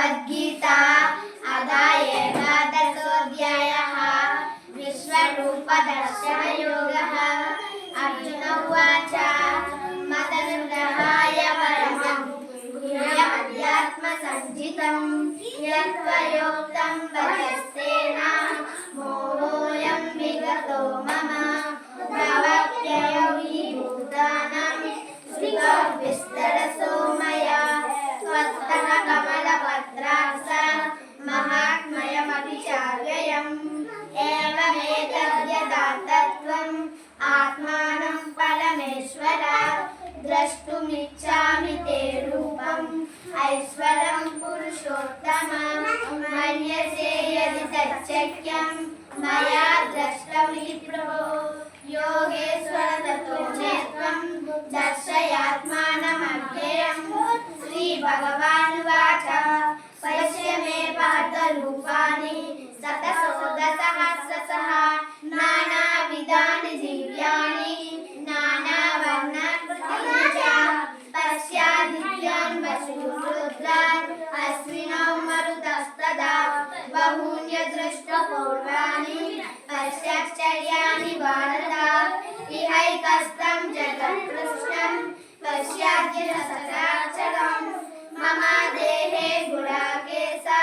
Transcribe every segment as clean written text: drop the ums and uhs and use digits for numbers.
भगवद्गीता अदा एकादशोऽध्यायः विश्वरूपदर्शनयोगः। अर्जुन उवाच मदनुग्रहाय परमं गुह्यमध्यात्मसञ्चितं यत्त्वयोक्तं वचस्तेन मोहोऽयं विगतो मम भवत्ययौ हि भूतानां श्रुतौ विस्तरसो मया त्वत्तः कमलपत्राक्ष महात्म्यमपि चाव्ययम् एवमेतद्यथातत्त्वम् आत्मानं परमेश्वर द्रष्टुमिच्छामि ते रूपम् ऐश्वरं पुरुषोत्तम मन्यसे यदि तच्छक्यं मया द्रष्टुमिति प्रभो योगेश्वर ततो मे त्वं दर्शयात्मानमव्ययम्। श्रीभगवानुवाच पश्य मे पार्थरूपाणि शतशोदशसहस्रशः नानाविधानि दिव्यानि नानावर्णाकृतीनि च पश्यादित्यान् वसून् रुद्रान् अश्विनौ मरुतस्तदा बहून्यदृष्टपूर्वाणि पश्याश्चर्याणि भारत इहैकस्तं जगत्कृष्णं पश्याद्य सचराचरम् मम देहे गुडाकेशा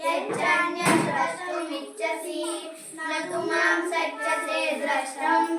यच्चान्यं द्रष्टुमिच्छसि न तु मां शक्यसे द्रष्टुम्